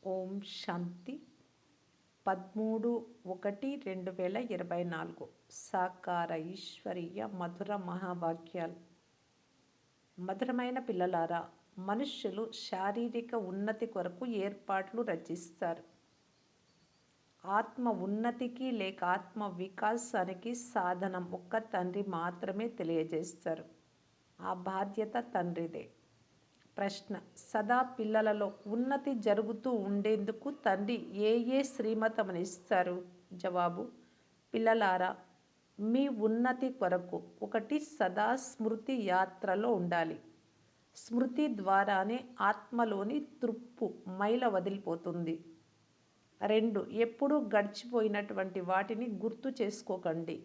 ఓం శాంతి 13/1/2024 సాకార ఈశ్వరీయ మధుర మహావాక్యాలు. మధురమైన పిల్లలారా, మనుష్యులు శారీరక ఉన్నతి కొరకు ఏర్పాట్లు రచిస్తారు. ఆత్మ ఉన్నతికి లేక ఆత్మ వికాసానికి సాధనం ఒక్క తండ్రి మాత్రమే తెలియజేస్తారు. ఆ బాధ్యత తండ్రిదే. ప్రశ్న: సదా పిల్లలలో ఉన్నతి జరుగుతూ ఉండేందుకు తండ్రి ఏ శ్రీమతమునిస్తారు? జవాబు: పిల్లలారా, మీ ఉన్నతి కొరకు 1. సదా స్మృతి యాత్రలో ఉండాలి. స్మృతి ద్వారానే ఆత్మలోని త్రుప్పు మైల వదిలిపోతుంది. 2. ఎప్పుడూ గడిచిపోయినటువంటి వాటిని గుర్తు చేసుకోకండి.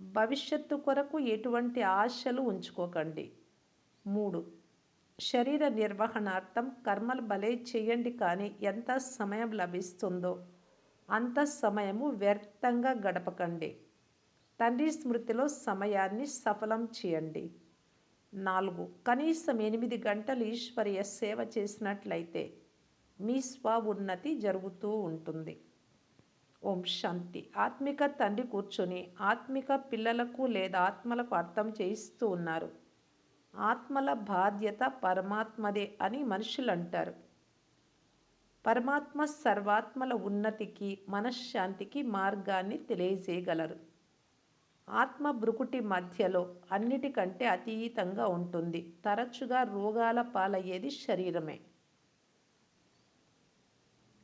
భవిష్యత్తు కొరకు ఎటువంటి ఆశలు ఉంచుకోకండి. 3. శరీర నిర్వహణార్థం కర్మలు భలే చేయండి, కానీ ఎంత సమయం లభిస్తుందో అంత సమయము వ్యర్థంగా గడపకండి. తండ్రి స్మృతిలో సమయాన్ని సఫలం చేయండి. 4. కనీసం 8 గంటలు ఈశ్వరీయ సేవ చేసినట్లయితే మీ స్వ-ఉన్నతి జరుగుతూ ఉంటుంది. ఓం శాంతి. ఆత్మిక తండ్రి కూర్చొని ఆత్మిక పిల్లలకు లేదా ఆత్మలకు అర్థం చేయిస్తూ ఉన్నారు. ఆత్మల బాధ్యత పరమాత్మదే అని మనుషులు అంటారు. పరమాత్మ సర్వాత్మల ఉన్నతికి, మనశ్శాంతికి మార్గాన్ని తెలియజేయగలరు. ఆత్మ భ్రుకుటి మధ్యలో అన్నిటికంటే అతీతంగా ఉంటుంది. తరచుగా రోగాల పాలయ్యేది శరీరమే.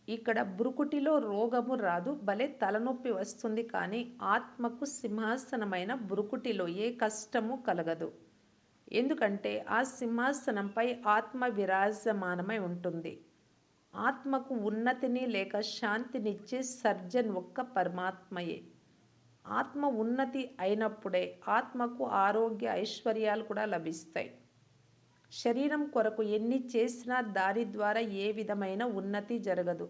ఇక్కడ భ్రుకుటిలో రోగము రాదు, భలే తలనొప్పి వస్తుంది, కానీ ఆత్మకు సింహాసనమైన భ్రుకుటిలో ఏ కష్టము కలగదు. ఎందుకంటే ఆ సింహాసనంపై ఆత్మ విరాజమానమై ఉంటుంది. ఆత్మకు ఉన్నతిని లేక శాంతినిచ్చే సర్జన్ ఒక్క పరమాత్మయే. ఆత్మ ఉన్నతి అయినప్పుడే ఆత్మకు ఆరోగ్య ఐశ్వర్యాలు కూడా లభిస్తాయి. శరీరం కొరకు ఎన్ని చేసినా దాని ద్వారా ఏ విధమైన ఉన్నతి జరగదు.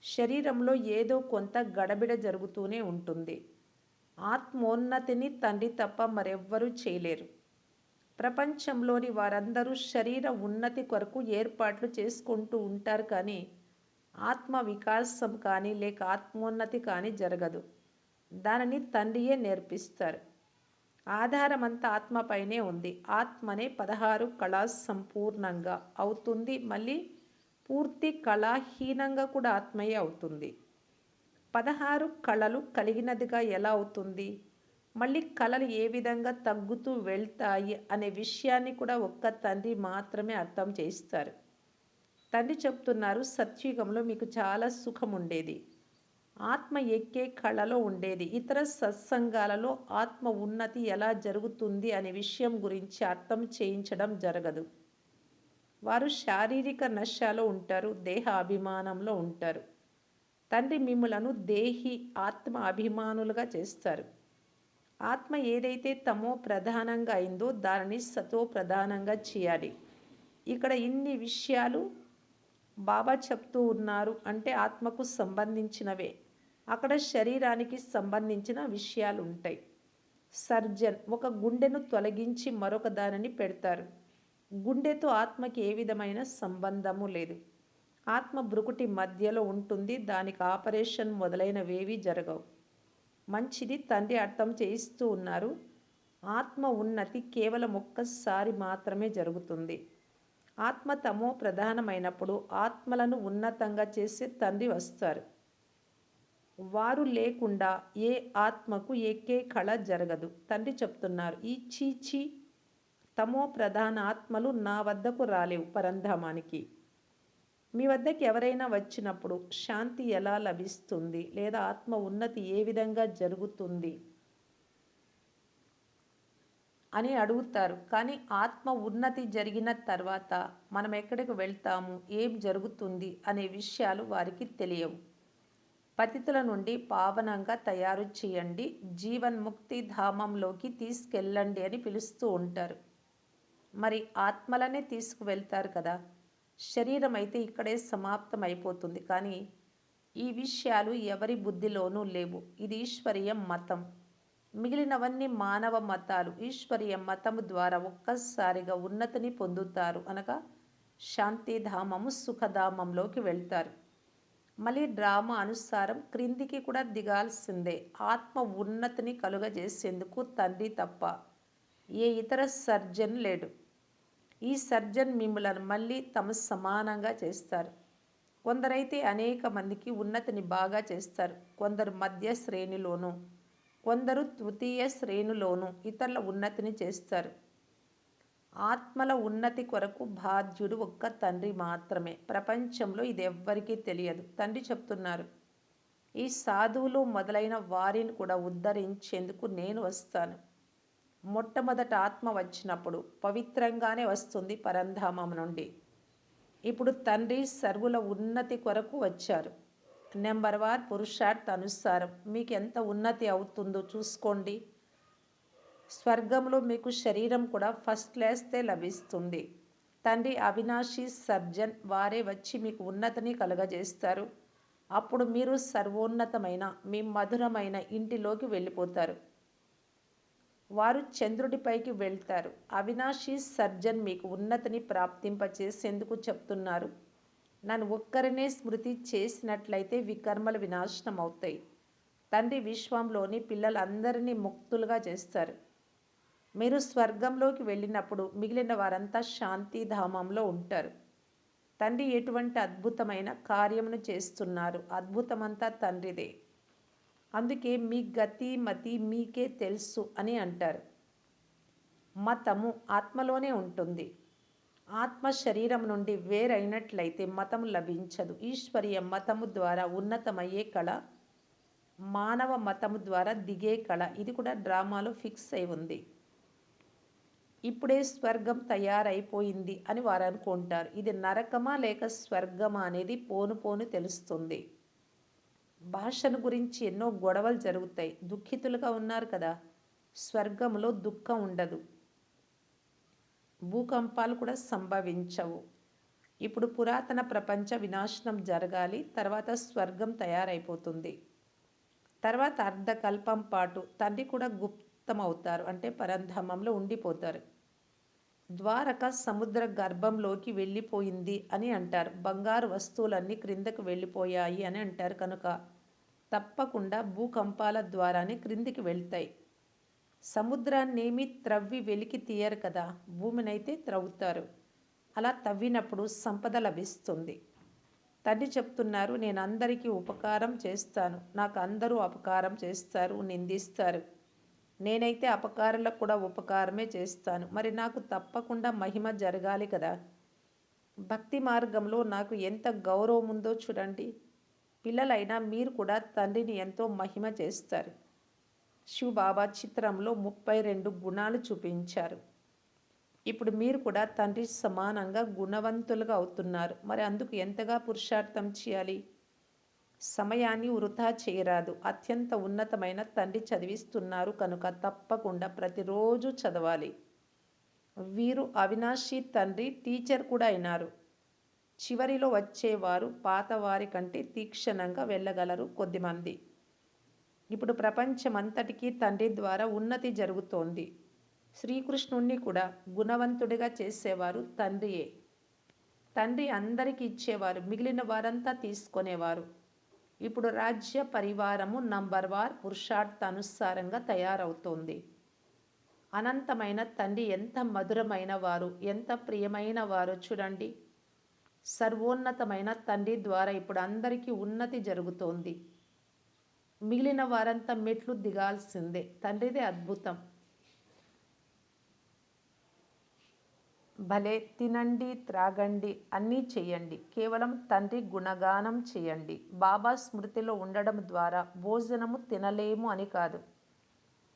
శరీరంలో ఏదో కొంత గడబిడ జరుగుతూనే ఉంటుంది. ఆత్మోన్నతిని తండ్రి తప్ప మరెవ్వరూ చేయలేరు. ప్రపంచంలోని వారందరూ శరీర ఉన్నతి కొరకు ఏర్పాట్లు చేసుకుంటూ ఉంటారు, కానీ ఆత్మ వికాసం కానీ లేక ఆత్మోన్నతి కానీ జరగదు. దానిని తండ్రియే నేర్పిస్తారు. ఆధారమంతా ఆత్మపైనే ఉంది. ఆత్మనే 16 కళా సంపూర్ణంగా అవుతుంది. మళ్ళీ పూర్తి కళాహీనంగా కూడా ఆత్మయే అవుతుంది. 16 కళలు కలిగినదిగా ఎలా అవుతుంది? మళ్ళీ కళలు ఏ విధంగా తగ్గుతూ వెళ్తాయి అనే విషయాన్ని కూడా ఒక్క తండ్రి మాత్రమే అర్థం చేయిస్తారు. తండ్రి చెప్తున్నారు, సత్యుగంలో మీకు చాలా సుఖం ఉండేది. ఆత్మ ఎక్కే కళలో ఉండేది. ఇతర సత్సంగాలలో ఆత్మ ఉన్నతి ఎలా జరుగుతుంది అనే విషయం గురించి అర్థం చేయించడం జరగదు. వారు శారీరక నశలో ఉంటారు, దేహ అభిమానంలో ఉంటారు. తండ్రి మిమ్ములను దేహి ఆత్మ అభిమానులుగా చేస్తారు. ఆత్మ ఏదైతే తమో ప్రధానంగా అయిందో దానిని సతో ప్రధానంగా చేయాలి. ఇక్కడ ఇన్ని విషయాలు బాబా చెప్తూ ఉన్నారు అంటే ఆత్మకు సంబంధించినవే. అక్కడ శరీరానికి సంబంధించిన విషయాలు ఉంటాయి. సర్జన్ ఒక గుండెను తొలగించి మరొక దానిని పెడతారు. గుండెతో ఆత్మకి ఏ విధమైన సంబంధము లేదు. ఆత్మ భ్రుకుటి మధ్యలో ఉంటుంది. దానికి ఆపరేషన్ మొదలైనవేవీ జరగవు. మంచిది, తండ్రి అర్థం చేయిస్తూ ఉన్నారు. ఆత్మ ఉన్నతి కేవలం ఒక్కసారి మాత్రమే జరుగుతుంది. ఆత్మ తమో ప్రధానమైనప్పుడు ఆత్మలను ఉన్నతంగా చేసే తండ్రి వస్తారు. వారు లేకుండా ఏ ఆత్మకు ఎక్కే కళ జరగదు. తండ్రి చెప్తున్నారు, ఈ చీచి తమో ప్రధాన ఆత్మలు నా వద్దకు రాలేవు పరంధామానికి. మీ వద్దకు ఎవరైనా వచ్చినప్పుడు శాంతి ఎలా లభిస్తుంది లేదా ఆత్మ ఉన్నతి ఏ విధంగా జరుగుతుంది అని అడుగుతారు. కానీ ఆత్మ ఉన్నతి జరిగిన తర్వాత మనం ఎక్కడికి వెళ్తాము, ఏం జరుగుతుంది అనే విషయాలు వారికి తెలియవు. పతితుల నుండి పావనంగా తయారు చేయండి, జీవన్ముక్తి ధామంలోకి తీసుకెళ్ళండి అని పిలుస్తూ ఉంటారు. మరి ఆత్మలనే తీసుకువెళ్తారు కదా. శరీరం అయితే ఇక్కడే సమాప్తం అయిపోతుంది, కానీ ఈ విషయాలు ఎవరి బుద్ధిలోనూ లేవు. ఇది ఈశ్వరీయ మతం. మిగిలినవన్నీ మానవ మతాలు. ఈశ్వరీయ మతము ద్వారా ఒక్కసారిగా ఉన్నతిని పొందుతారు అనగా శాంతిధామము సుఖధామంలోకి వెళ్తారు. మళ్ళీ డ్రామా అనుసారం క్రిందికి కూడా దిగాల్సిందే. ఆత్మ ఉన్నతిని కలుగజేసేందుకు తండ్రి తప్ప ఏ ఇతర సర్జన్ లేడు. ఈ సర్జన్ మిమ్మలను మళ్ళీ తమ సమానంగా చేస్తారు. కొందరైతే అనేక మందికి ఉన్నతిని బాగా చేస్తారు. కొందరు మధ్య శ్రేణిలోనూ, కొందరు తృతీయ శ్రేణిలోనూ ఇతరుల ఉన్నతిని చేస్తారు. ఆత్మల ఉన్నతి కొరకు బాధ్యుడు ఒక్క తండ్రి మాత్రమే. ప్రపంచంలో ఇది ఎవ్వరికీ తెలియదు. తండ్రి చెప్తున్నారు, ఈ సాధువులు మొదలైన వారిని కూడా ఉద్ధరించేందుకు నేను వస్తాను. మొట్టమొదట ఆత్మ వచ్చినప్పుడు పవిత్రంగానే వస్తుంది పరంధామం నుండి. ఇప్పుడు తండ్రి సర్వుల ఉన్నతి కొరకు వచ్చారు. నెంబర్ 1 పురుషార్థ అనుసారం మీకు ఎంత ఉన్నతి అవుతుందో చూసుకోండి. స్వర్గంలో మీకు శరీరం కూడా ఫస్ట్ క్లాస్తే లభిస్తుంది. తండ్రి అవినాశి సర్జన్, వారే వచ్చి మీకు ఉన్నతిని కలుగజేస్తారు. అప్పుడు మీరు సర్వోన్నతమైన మీ మధురమైన ఇంటిలోకి వెళ్ళిపోతారు. వారు చంద్రుడిపైకి వెళ్తారు. అవినాశి సర్జన్ మీకు ఉన్నతిని ప్రాప్తింపచేసేందుకు చెప్తున్నారు. నన్ను ఒక్కరినే స్మృతి చేసినట్లయితే వికర్మలు వినాశనం అవుతాయి. తండ్రి విశ్వంలోని పిల్లలందరినీ ముక్తులుగా చేస్తారు. మీరు స్వర్గంలోకి వెళ్ళినప్పుడు మిగిలిన వారంతా శాంతిధామంలో ఉంటారు. తండ్రి ఎటువంటి అద్భుతమైన కార్యమును చేస్తున్నారు. అద్భుతమంతా తండ్రిదే. అందుకే మీ గతి మతి మీకే తెలుసు అని అంటారు. మతము ఆత్మలోనే ఉంటుంది. ఆత్మ శరీరం నుండి వేరైనట్లయితే మతము లభించదు. ఈశ్వరీయ మతము ద్వారా ఉన్నతమయ్యే కళ, మానవ మతము ద్వారా దిగే కళ, ఇది కూడా డ్రామాలో ఫిక్స్ అయి ఉంది. ఇప్పుడే స్వర్గం తయారైపోయింది అని వారు అనుకుంటారు. ఇది నరకమా లేక స్వర్గమా అనేది పోను పోను తెలుస్తుంది. భాషను గురించి ఎన్నో గొడవలు జరుగుతాయి. దుఃఖితులుగా ఉన్నారు కదా, స్వర్గంలో దుఃఖం ఉండదు. భూకంపాలు కూడా సంభవించవు. ఇప్పుడు పురాతన ప్రపంచ వినాశనం జరగాలి, తర్వాత స్వర్గం తయారైపోతుంది. తర్వాత అర్ధకల్పం పాటు తండ్రి కూడా గుప్తమవుతారు, అంటే పరంధామంలో ఉండిపోతారు. ద్వారక సముద్ర గర్భంలోకి వెళ్ళిపోయింది అని అంటారు. బంగారు వస్తువులన్నీ క్రిందకు వెళ్ళిపోయాయి అని అంటారు. కనుక తప్పకుండా భూకంపాల ద్వారానే క్రిందికి వెళ్తాయి. సముద్రాన్నేమి త్రవ్వి వెలికి తీయరు కదా, భూమినైతే త్రవ్వుతారు. అలా తవ్వినప్పుడు సంపద లభిస్తుంది. తండ్రి చెప్తున్నారు, నేను అందరికీ ఉపకారం చేస్తాను. నాకు అందరూ అపకారం చేస్తారు, నిందిస్తారు. నేనైతే అపకారులకు కూడా ఉపకారమే చేస్తాను. మరి నాకు తప్పకుండా మహిమ జరగాలి కదా. భక్తి మార్గంలో నాకు ఎంత గౌరవం ఉందో చూడండి. పిల్లలైనా మీరు కూడా తండ్రిని ఎంతో మహిమ చేస్తారు. శివబాబా చిత్రంలో 32 గుణాలు చూపించారు. ఇప్పుడు మీరు కూడా తండ్రి సమానంగా గుణవంతులుగా అవుతున్నారు. మరి అందుకు ఎంతగా పురుషార్థం చేయాలి? సమయాన్ని వృధా చేయరాదు. అత్యంత ఉన్నతమైన తండ్రి చదివిస్తున్నారు కనుక తప్పకుండా ప్రతిరోజు చదవాలి. వీరు అవినాశి తండ్రి టీచర్ కూడా అయినారు. చివరిలో వచ్చేవారు పాతవారి కంటే తీక్షణంగా వెళ్ళగలరు కొద్దిమంది. ఇప్పుడు ప్రపంచమంతటికీ తండ్రి ద్వారా ఉన్నతి జరుగుతోంది. శ్రీకృష్ణుణ్ణి కూడా గుణవంతుడిగా చేసేవారు తండ్రియే. తండ్రి అందరికీ ఇచ్చేవారు, మిగిలిన వారంతా తీసుకునేవారు. ఇప్పుడు రాజ్య పరివారము నంబర్ 1 పురుషార్థ అనుసారంగా తయారవుతోంది. అనంతమైన తండ్రి ఎంత మధురమైన వారు, ఎంత ప్రియమైన వారు చూడండి. సర్వోన్నతమైన తండ్రి ద్వారా ఇప్పుడు అందరికీ ఉన్నతి జరుగుతోంది. మిగిలిన వారంతా మెట్లు దిగాల్సిందే. తండ్రిదే అద్భుతం. భలే తినండి, త్రాగండి, అన్నీ చేయండి, కేవలం తండ్రి గుణగానం చేయండి. బాబా స్మృతిలో ఉండడం ద్వారా భోజనము తినలేము అని కాదు.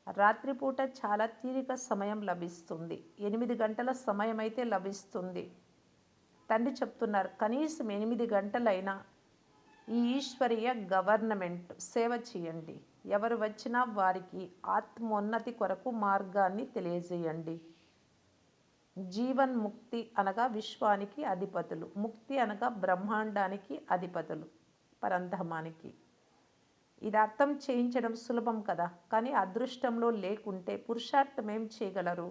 రాత్రిపూట చాలా తీరిక సమయం లభిస్తుంది. 8 గంటల సమయం అయితే లభిస్తుంది. తండ్రి చెప్తున్నారు, కనీసం 8 గంటలైనా ఈ ఈశ్వరీయ గవర్నమెంట్ సేవ చేయండి. ఎవరు వచ్చినా వారికి ఆత్మోన్నతి కొరకు మార్గాన్ని తెలియజేయండి. జీవన్ ముక్తి అనగా విశ్వానికి అధిపతులు, ముక్తి అనగా బ్రహ్మాండానికి అధిపతులు, పరంధామానికి. ఇది అర్థం చేయించడం సులభం కదా, కానీ అదృష్టంలో లేకుంటే పురుషార్థం ఏం చేయగలరు?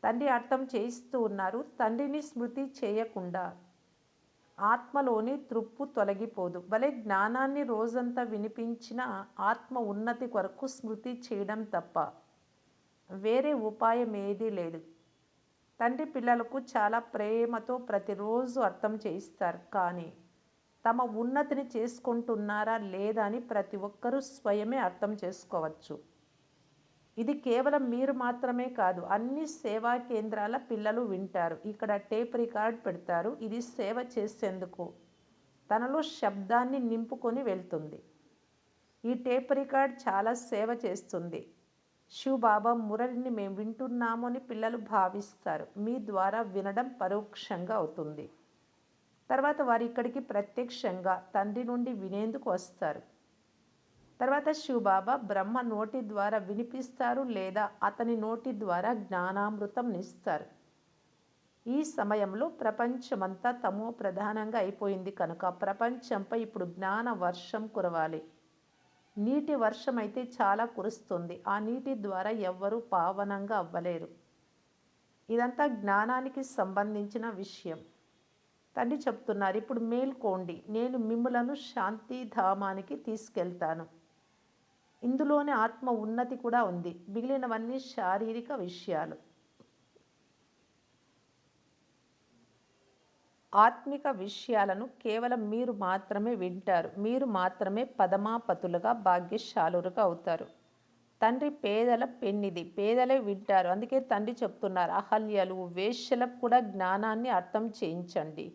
తండ్రి అర్థం చేయిస్తూ ఉన్నారు. తండ్రిని స్మృతి చేయకుండా ఆత్మలోని తృప్పు తొలగిపోదు. భలే జ్ఞానాన్ని రోజంతా వినిపించిన ఆత్మ ఉన్నతి కొరకు స్మృతి చేయడం తప్ప వేరే ఉపాయం ఏదీ లేదు. తండ్రి పిల్లలకు చాలా ప్రేమతో ప్రతిరోజు అర్థం చేయిస్తారు. కానీ తమ ఉన్నతిని చేసుకుంటున్నారా లేదా అని ప్రతి ఒక్కరూ స్వయమే అర్థం చేసుకోవచ్చు. ఇది కేవలం మీరు మాత్రమే కాదు, అన్ని సేవా కేంద్రాల పిల్లలు వింటారు. ఇక్కడ టేప్ రికార్డ్ పెడతారు. ఇది సేవ చేసేందుకు తనలో శబ్దాన్ని నింపుకొని వెళ్తుంది. ఈ టేప్ రికార్డ్ చాలా సేవ చేస్తుంది. శివబాబా మురళిని మేము వింటున్నాము అని పిల్లలు భావిస్తారు. మీ ద్వారా వినడం పరోక్షంగా అవుతుంది. తర్వాత వారు ఇక్కడికి ప్రత్యక్షంగా తండ్రి నుండి వినేందుకు వస్తారు. తర్వాత శివబాబా బ్రహ్మ నోటి ద్వారా వినిపిస్తారు లేదా అతని నోటి ద్వారా జ్ఞానామృతం నిస్తారు. ఈ సమయంలో ప్రపంచమంతా తమో ప్రధానంగా అయిపోయింది కనుక ప్రపంచంపై ఇప్పుడు జ్ఞాన వర్షం కురవాలి. నీటి వర్షం అయితే చాలా కురుస్తుంది. ఆ నీటి ద్వారా ఎవ్వరూ పావనంగా అవ్వలేరు. ఇదంతా జ్ఞానానికి సంబంధించిన విషయం. తండ్రి చెప్తున్నారు, ఇప్పుడు మేల్కోండి, నేను మిమ్ములను శాంతిధామానికి తీసుకెళ్తాను. ఇందులోనే ఆత్మ ఉన్నతి కూడా ఉంది. మిగిలినవన్నీ శారీరక విషయాలు. ఆత్మిక విషయాలను కేవలం మీరు మాత్రమే వింటారు. మీరు మాత్రమే పదమాపతులుగా భాగ్యశాలురుగా అవుతారు. తండ్రి పేదల పెన్నిది, పేదలే వింటారు. అందుకే తండ్రి చెప్తున్నారు, అహల్యలు వేశ్యలకు కూడా జ్ఞానాన్ని అర్థం చేయించండి.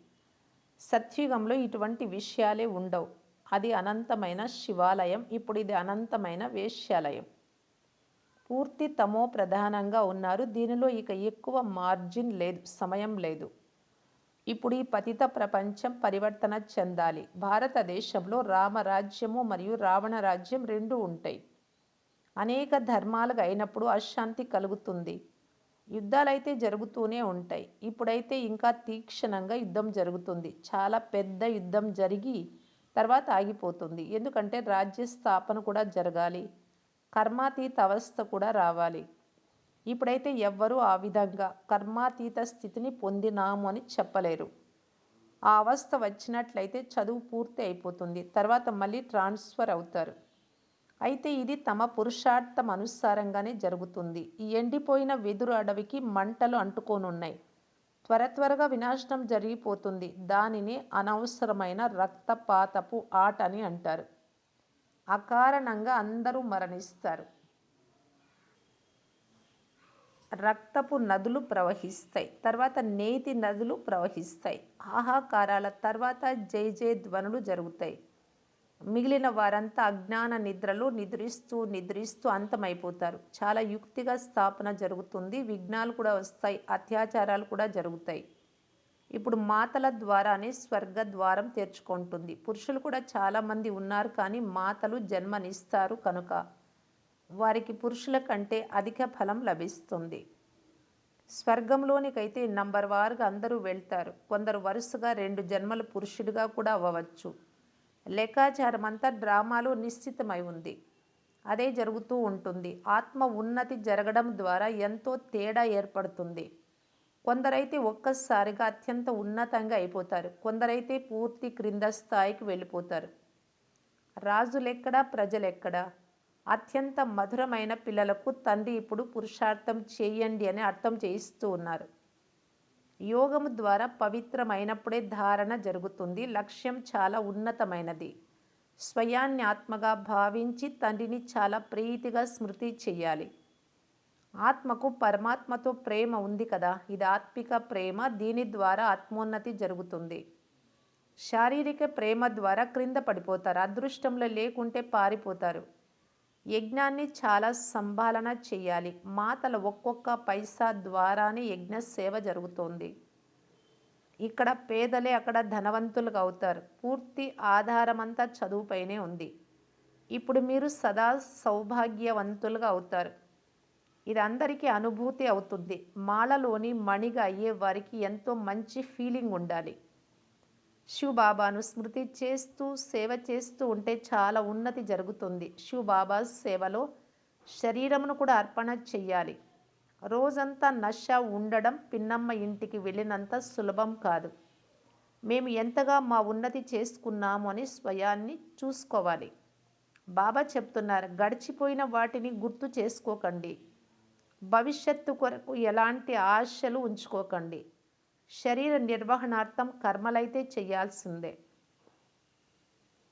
సత్యుగంలో ఇటువంటి విషయాలే ఉండవు. అది అనంతమైన శివాలయం. ఇప్పుడు ఇది అనంతమైన వేశ్యాలయం. పూర్తి తమో ప్రధానంగా ఉన్నారు. దీనిలో ఇక ఎక్కువ మార్జిన్ లేదు, సమయం లేదు. ఇప్పుడు ఈ పతిత ప్రపంచం పరివర్తన చెందాలి. భారతదేశంలో రామరాజ్యము మరియు రావణ రాజ్యం రెండూ ఉంటాయి. అనేక ధర్మాలుగా అయినప్పుడు అశాంతి కలుగుతుంది. యుద్ధాలైతే జరుగుతూనే ఉంటాయి. ఇప్పుడైతే ఇంకా తీక్షణంగా యుద్ధం జరుగుతుంది. చాలా పెద్ద యుద్ధం జరిగి తర్వాత ఆగిపోతుంది. ఎందుకంటే రాజ్య స్థాపన కూడా జరగాలి. కర్మాతీత అవస్థ కూడా రావాలి. ఇప్పుడైతే ఎవ్వరూ ఆ విధంగా కర్మాతీత స్థితిని పొందినాము అని చెప్పలేరు. ఆ అవస్థ వచ్చినట్లయితే చదువు పూర్తి అయిపోతుంది. తర్వాత మళ్ళీ ట్రాన్స్ఫర్ అవుతారు. అయితే ఇది తమ పురుషార్థం అనుసారంగానే జరుగుతుంది. ఈ ఎండిపోయిన వెదురు అడవికి మంటలు అంటుకోనున్నాయి. త్వరగా వినాశనం జరిగిపోతుంది. దానిని అనవసరమైన రక్తపాతపు ఆట అని అంటారు. అకారణంగా అందరూ మరణిస్తారు. రక్తపు నదులు ప్రవహిస్తాయి. తర్వాత నేతి నదులు ప్రవహిస్తాయి. ఆహాకారాల తర్వాత జై జయ ధ్వనులు జరుగుతాయి. మిగిలిన వారంతా అజ్ఞాన నిద్రలో నిద్రిస్తూ అంతమైపోతారు. చాలా యుక్తిగా స్థాపన జరుగుతుంది. విఘ్నాలు కూడా వస్తాయి. అత్యాచారాలు కూడా జరుగుతాయి. ఇప్పుడు మాతల ద్వారానే స్వర్గ ద్వారం తెరుచుకుంటుంది. పురుషులు కూడా చాలామంది ఉన్నారు, కానీ మాతలు జన్మనిస్తారు కనుక వారికి పురుషుల కంటే అధిక ఫలం లభిస్తుంది. స్వర్గంలోనికైతే నంబర్ వారుగా అందరూ వెళ్తారు. కొందరు వరుసగా 2 జన్మలు పురుషుడిగా కూడా అవ్వవచ్చు. లెక్కాచారం అంతా డ్రామాలో నిశ్చితమై ఉంది. అదే జరుగుతూ ఉంటుంది. ఆత్మ ఉన్నతి జరగడం ద్వారా ఎంతో తేడా ఏర్పడుతుంది. కొందరైతే ఒక్కసారిగా అత్యంత ఉన్నతంగా అయిపోతారు. కొందరైతే పూర్తి క్రింద స్థాయికి వెళ్ళిపోతారు. రాజులెక్కడా, ప్రజలెక్కడా? అత్యంత మధురమైన పిల్లలకు తండ్రి ఇప్పుడు పురుషార్థం చేయండి అని అర్థం చేయిస్తూ ఉన్నారు. యోగము ద్వారా పవిత్రమైనప్పుడే ధారణ జరుగుతుంది. లక్ష్యం చాలా ఉన్నతమైనది. స్వయాన్ని ఆత్మగా భావించి తండ్రిని చాలా ప్రీతిగా స్మృతి చెయ్యాలి. ఆత్మకు పరమాత్మతో ప్రేమ ఉంది కదా, ఇది ఆత్మిక ప్రేమ. దీని ద్వారా ఆత్మోన్నతి జరుగుతుంది. శారీరక ప్రేమ ద్వారా క్రింద పడిపోతారు. అదృష్టంలో లేకుంటే పారిపోతారు. యజ్ఞాన్ని చాలా సంభాలన చెయ్యాలి. మాతల ఒక్కొక్క పైసా ద్వారానే యజ్ఞ సేవ జరుగుతోంది. ఇక్కడ పేదలే అక్కడ ధనవంతులుగా అవుతారు. పూర్తి ఆధారమంతా చదువుపైనే ఉంది. ఇప్పుడు మీరు సదా సౌభాగ్యవంతులుగా అవుతారు. ఇది అందరికీ అనుభూతి అవుతుంది. మాలలోని మణిగా అయ్యే వారికి ఎంతో మంచి ఫీలింగ్ ఉండాలి. శివబాబాను స్మృతి చేస్తూ సేవ చేస్తూ ఉంటే చాలా ఉన్నతి జరుగుతుంది. శివబాబా సేవలో శరీరమును కూడా అర్పణ చెయ్యాలి. రోజంతా నష ఉండడం పిన్నమ్మ ఇంటికి వెళ్ళినంత సులభం కాదు. మేము ఎంతగా మా ఉన్నతి చేసుకున్నాము అని స్వయాన్ని చూసుకోవాలి. బాబా చెప్తున్నారు, గడిచిపోయిన వాటిని గుర్తు చేసుకోకండి. భవిష్యత్తు కొరకు ఎలాంటి ఆశలు ఉంచుకోకండి. శరీర నిర్వహణార్థం కర్మలైతే చేయాల్సిందే.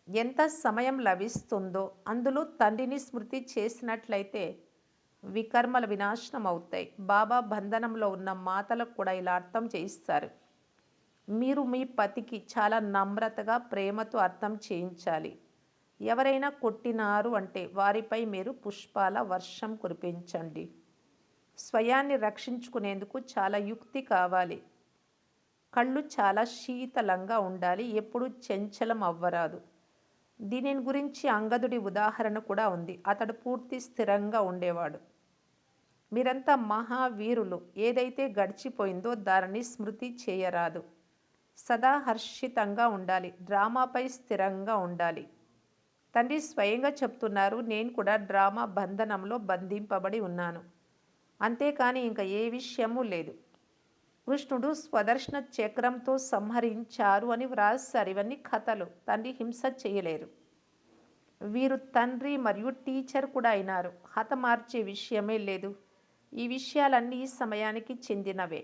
ఎంత సమయం లభిస్తుందో అందులో తండ్రిని స్మృతి చేసినట్లయితే వికర్మల వినాశనం అవుతాయి. బాబా బంధనంలో ఉన్న మాతలకు కూడా ఇలా అర్థం చేయిస్తారు. మీరు మీ పతికి చాలా నమ్రతగా ప్రేమతో అర్థం చేయించాలి. ఎవరైనా కొట్టినారు అంటే వారిపై మీరు పుష్పాల వర్షం కురిపించండి. స్వయాన్ని రక్షించుకునేందుకు చాలా యుక్తి కావాలి. కళ్ళు చాలా శీతలంగా ఉండాలి, ఎప్పుడు చంచలం అవ్వరాదు. దీనిని గురించి అంగదుడి ఉదాహరణ కూడా ఉంది. అతడు పూర్తి స్థిరంగా ఉండేవాడు. మీరంతా మహావీరులు. ఏదైతే గడిచిపోయిందో దానిని స్మృతి చేయరాదు. సదా హర్షితంగా ఉండాలి. డ్రామాపై స్థిరంగా ఉండాలి. తండ్రి స్వయంగా చెప్తున్నారు, నేను కూడా డ్రామా బంధనంలో బంధింపబడి ఉన్నాను. అంతేకాని ఇంకా ఏ విషయమూ లేదు. కృష్ణుడు స్వదర్శన చక్రంతో సంహరించారు అని వ్రాసారు. ఇవన్నీ కథలు. తండ్రి హింస చేయలేరు. వీరు తండ్రి మరియు టీచర్ కూడా అయినారు. హతమార్చే విషయమే లేదు. ఈ విషయాలన్నీ ఈ సమయానికి చెందినవే.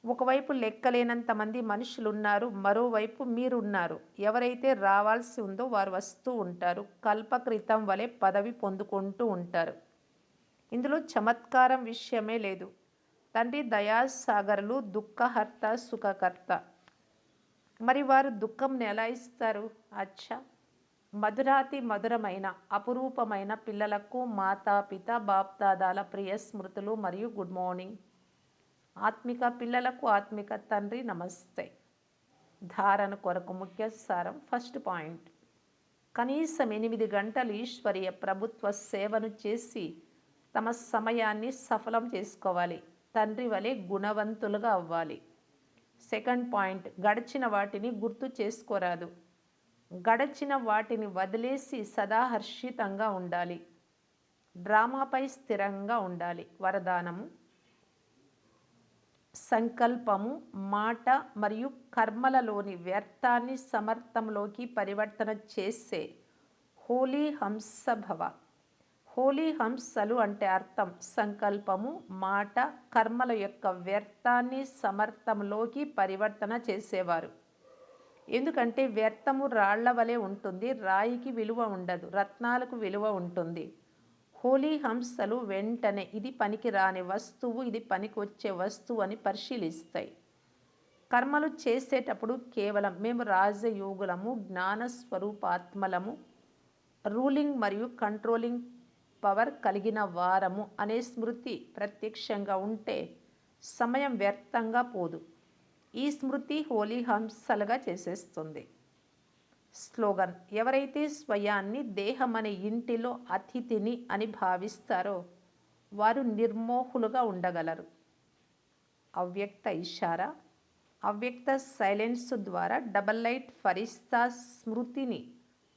ఒకవైపు లెక్కలేనంత మంది మనుషులున్నారు, మరోవైపు మీరున్నారు. ఎవరైతే రావాల్సి ఉందో వారు వస్తూ ఉంటారు. కల్పకృతం వలె పదవి పొందుకుంటూ ఉంటారు. ఇందులో చమత్కారం విషయమే లేదు. తండ్రి దయాసాగరులు, దుఃఖహర్త, సుఖకర్త. మరి వారు దుఃఖంని ఎలా ఇస్తారు? అచ్చా, మధురాతి మధురమైన అపురూపమైన పిల్లలకు మాతాపిత బాప్దాదాల ప్రియ స్మృతులు మరియు గుడ్ మార్నింగ్. ఆత్మిక పిల్లలకు ఆత్మిక తండ్రి నమస్తే. ధారణ కొరకు ముఖ్య సారం. ఫస్ట్ పాయింట్, కనీసం 8 గంటలు ఈశ్వరీయ ప్రభుత్వ సేవను చేసి తమ సమయాన్ని సఫలం చేసుకోవాలి. తండ్రి వలె గుణవంతులుగా అవ్వాలి. సెకండ్ పాయింట్, గడిచిన వాటిని గుర్తు చేసుకోరాదు. గడచిన వాటిని వదిలేసి సదా హర్షితంగా ఉండాలి. డ్రామాపై స్థిరంగా ఉండాలి. వరదానము, సంకల్పము, మాట మరియు కర్మలలోని వ్యర్థాన్ని సమర్థంలోకి పరివర్తన చేసే హోలీ హంస భవ. హోలీ హంసలు అంటే అర్థం సంకల్పము, మాట, కర్మల యొక్క వ్యర్థాన్ని సమర్థంలోకి పరివర్తన చేసేవారు. ఎందుకంటే వ్యర్థము రాళ్ల వలె ఉంటుంది, రాయికి విలువ ఉండదు, రత్నాలకు విలువ ఉంటుంది. హోలీ హంసలు వెంటనే ఇది పనికి రాని వస్తువు, ఇది పనికి వచ్చే వస్తువు అని పరిశీలిస్తాయి. కర్మలు చేసేటప్పుడు కేవలం మేము రాజయోగులము, జ్ఞానస్వరూపాత్మలము, రూలింగ్ మరియు కంట్రోలింగ్ పవర్ కలిగిన వారము అనే స్మృతి ప్రత్యక్షంగా ఉంటే సమయం వ్యర్థంగా పోదు. ఈ స్మృతి హోలీ హంసలుగా చేసేస్తుంది. స్లోగన్, ఎవరైతే స్వయాన్ని దేహమనే ఇంటిలో అతిథిని అని భావిస్తారో వారు నిర్మోహులుగా ఉండగలరు. అవ్యక్త ఇషారా, అవ్యక్త సైలెన్స్ ద్వారా డబల్ లైట్ ఫరిస్తా స్మృతిని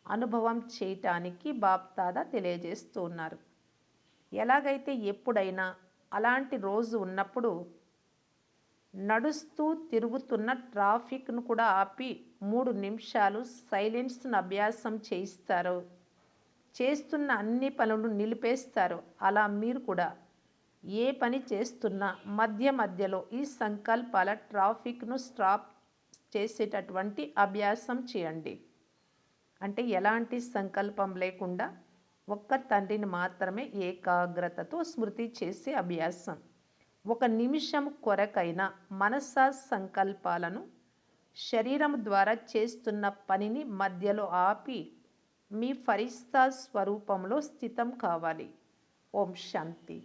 అనుభవం చేయటానికి బాప్దాదా తెలియజేస్తూ ఉన్నారు. ఎలాగైతే ఎప్పుడైనా అలాంటి రోజు ఉన్నప్పుడు నడుస్తూ తిరుగుతున్న ట్రాఫిక్ను కూడా ఆపి 3 నిమిషాలు సైలెన్స్ను అభ్యాసం చేయిస్తారో, చేస్తున్న అన్ని పనులను నిలిపేస్తారో, అలా మీరు కూడా ఏ పని చేస్తున్నా మధ్య మధ్యలో ఈ సంకల్పాల ట్రాఫిక్ను స్టాప్ చేసేటటువంటి అభ్యాసం చేయండి. అంటే ఎలాంటి సంకల్పం లేకుండా ఒక్క తండ్రిని మాత్రమే ఏకాగ్రతతో స్మృతి చేసే అభ్యాసం. 1 నిమిషం కొరకైనా మనసా సంకల్పాలను శరీరం ద్వారా చేస్తున్న పనిని మధ్యలో ఆపి మీ ఫరిస్తా స్వరూపంలో స్థితం కావాలి. ఓం శాంతి.